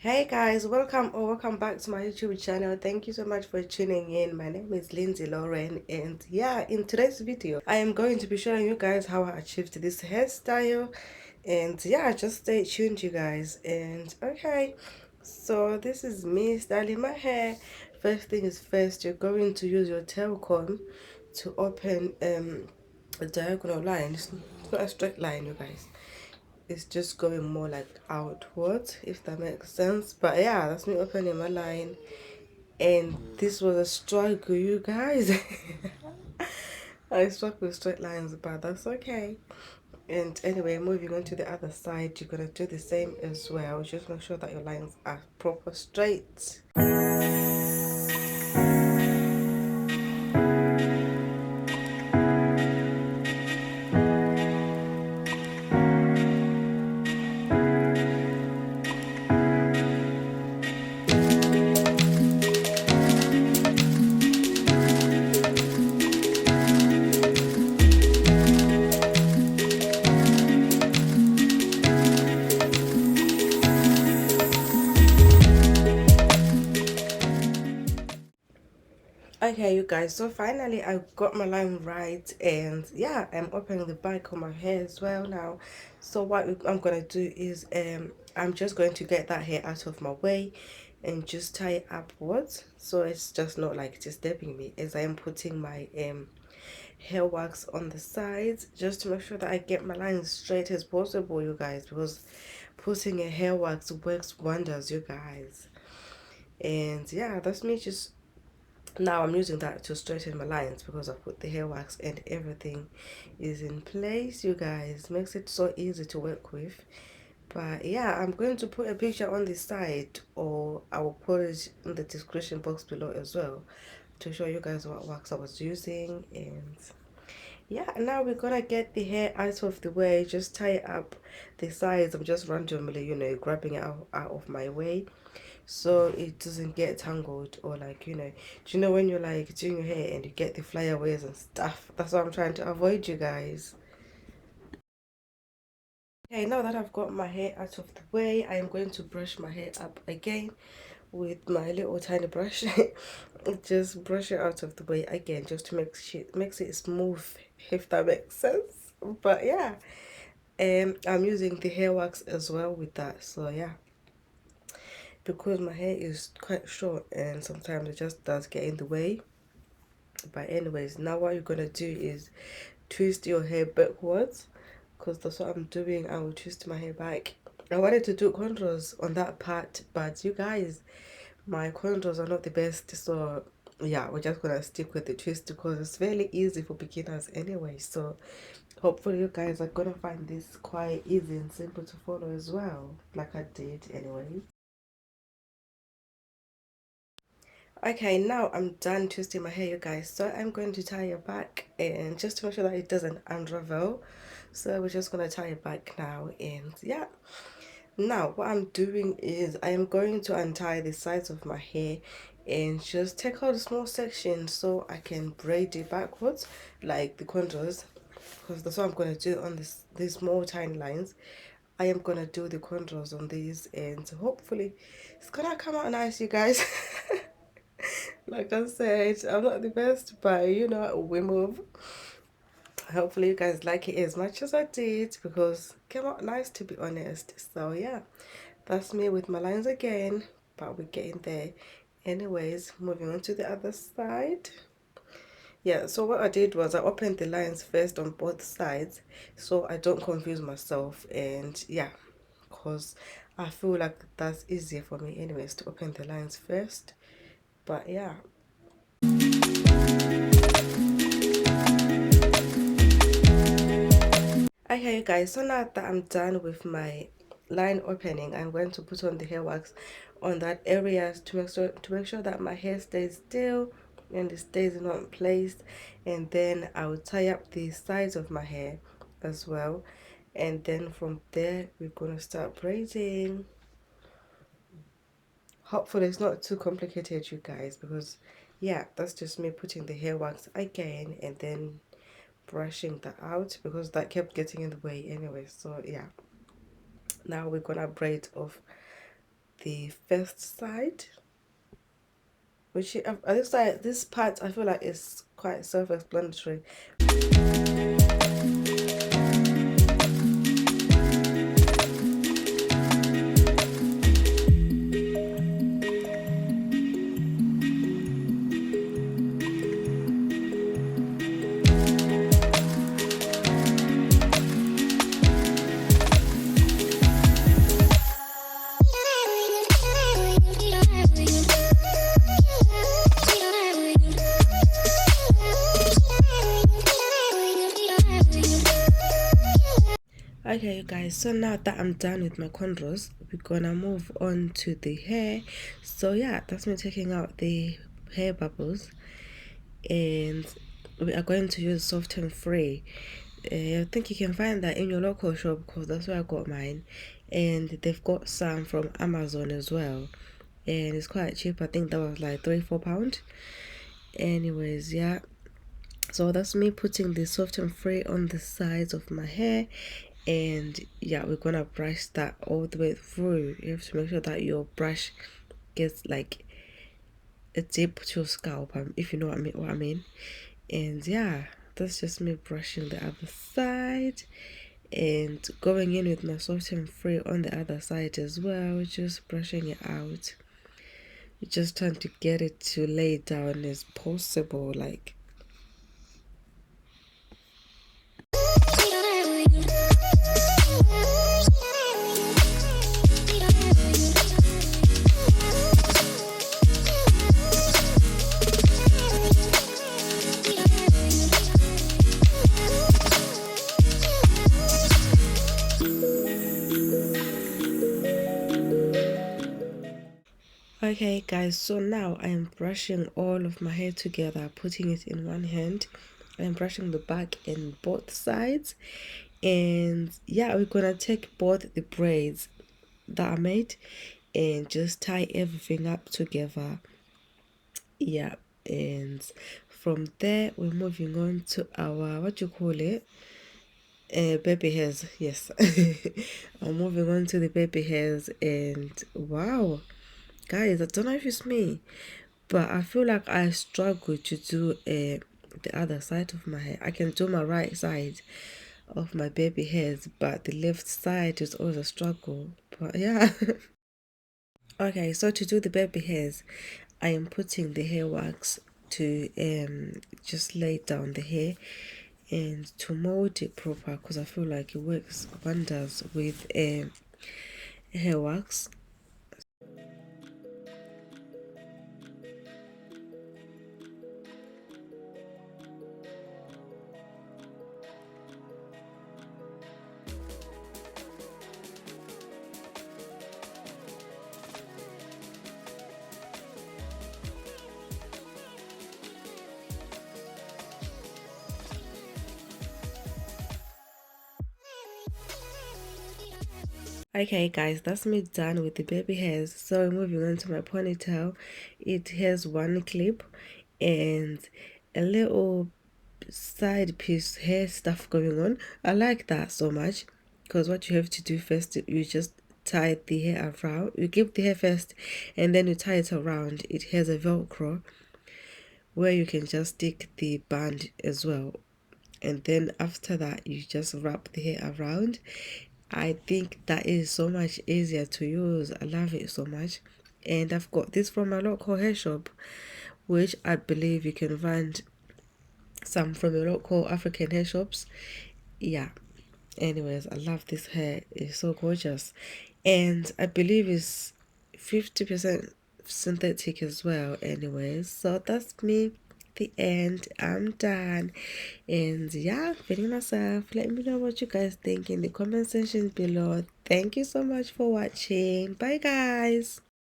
Hey guys, welcome back to my YouTube channel. Thank you so much for tuning in. My name is Lindsay Lauren, and yeah, in today's video I am going to be showing you guys how I achieved this hairstyle. And yeah, just stay tuned you guys. And okay, so this is me styling my hair. First thing is first, you're going to use your tail comb to open a diagonal line. It's not a straight line, you guys. It's just going more like outwards, if that makes sense. But yeah, that's me opening my line. And this was a struggle, you guys. I struggle with straight lines, but that's okay. And anyway, moving on to the other side, you're gonna do the same as well. Just make sure that your lines are proper straight. Okay, you guys, so finally I got my line right, and yeah, I'm opening the back of my hair as well now. So what I'm gonna do is I'm just going to get that hair out of my way and just tie it upwards, so it's just not like disturbing me as I am putting my hair wax on the sides, just to make sure that I get my lines straight as possible, you guys, because putting a hair wax works wonders, you guys. And yeah, that's me just now. I'm using that to straighten my lines because I put the hair wax and everything is in place, you guys. Makes it so easy to work with. But yeah, I'm going to put a picture on the side, or I will put it in the description box below as well, to show you guys what wax I was using. And yeah, now we're gonna get the hair out of the way, just tie it up the sides. I'm just randomly, grabbing it out of my way so it doesn't get tangled, or like, do you know when you're like doing your hair and you get the flyaways and stuff? That's what I'm trying to avoid, you guys. Okay, now that I've got my hair out of the way, I am going to brush my hair up again with my little tiny brush. Just brush it out of the way again, just to makes it smooth, if that makes sense. But yeah, I'm using the hair wax as well with that. So yeah, because my hair is quite short and sometimes it just does get in the way. But anyways, now what you're gonna do is twist your hair backwards, because that's what I'm doing. I will twist my hair back. I wanted to do contours on that part, but you guys, my contours are not the best, so yeah, we're just gonna stick with the twist because it's fairly easy for beginners anyway. So hopefully you guys are gonna find this quite easy and simple to follow as well, like I did anyway. Okay, now I'm done twisting my hair, you guys. So I'm going to tie it back, and just to make sure that it doesn't unravel. So we're just going to tie it back now, and yeah. Now what I'm doing is I am going to untie the sides of my hair and just take out a small section so I can braid it backwards, like the contours, because that's what I'm going to do on these small tiny lines. I am going to do the contours on these, and hopefully it's gonna come out nice, you guys. Like I said, I'm not the best, but we move. Hopefully you guys like it as much as I did, because it came out nice, to be honest. So yeah, that's me with my lines again, but we're getting there. Anyways, moving on to the other side. Yeah, so what I did was I opened the lines first on both sides so I don't confuse myself, and yeah, because I feel like that's easier for me anyways to open the lines first. But yeah. Okay, you guys, so now that I'm done with my line opening, I'm going to put on the hair wax on that area to make sure that my hair stays still and it stays in one place. And then I will tie up the sides of my hair as well, and then from there we're gonna start braiding. Hopefully it's not too complicated, you guys, because yeah, that's just me putting the hair wax again and then brushing that out, because that kept getting in the way anyway. So yeah, now we're gonna braid off the first side, which this side, this part, I feel like it's quite self-explanatory. Okay, you guys, so now that I'm done with my cornrows, we're gonna move on to the hair. So yeah, that's me taking out the hair bubbles, and we are going to use soft and free. I think you can find that in your local shop because that's where I got mine, and they've got some from Amazon as well, and it's quite cheap. I think that was like £3-4. Anyways, yeah, so that's me putting the soft and free on the sides of my hair. And yeah, we're gonna brush that all the way through. You have to make sure that your brush gets like a tip to your scalp, if you know what I mean. And yeah, that's just me brushing the other side and going in with my soft and free on the other side as well, just brushing it out. Just trying to get it to lay down as possible, like. Okay guys, so now I'm brushing all of my hair together, putting it in one hand. I'm brushing the back and both sides. And yeah, we're gonna take both the braids that I made and just tie everything up together. Yeah, and from there we're moving on to our, what you call it, baby hairs. Yes. I'm moving on to the baby hairs, and wow, guys, I don't know if it's me, but I feel like I struggle to do the other side of my hair. I can do my right side of my baby hairs, but the left side is always a struggle. But yeah. Okay, so to do the baby hairs, I am putting the hair wax to just lay down the hair and to mold it proper, because I feel like it works wonders with hair wax. Okay guys, that's me done with the baby hairs. So moving on to my ponytail, it has one clip and a little side piece hair stuff going on. I like that so much, because what you have to do first, you just tie the hair around. You keep the hair first and then you tie it around. It has a velcro where you can just stick the band as well, and then after that you just wrap the hair around. I think that is so much easier to use. I love it so much. And I've got this from my local hair shop, which I believe you can find some from your local African hair shops. Yeah. Anyways, I love this hair. It's so gorgeous. And I believe it's 50% synthetic as well. Anyways, so that's me. The end. I'm done. And yeah, feeling myself. Let me know what you guys think in the comment section below. Thank you so much for watching. Bye guys.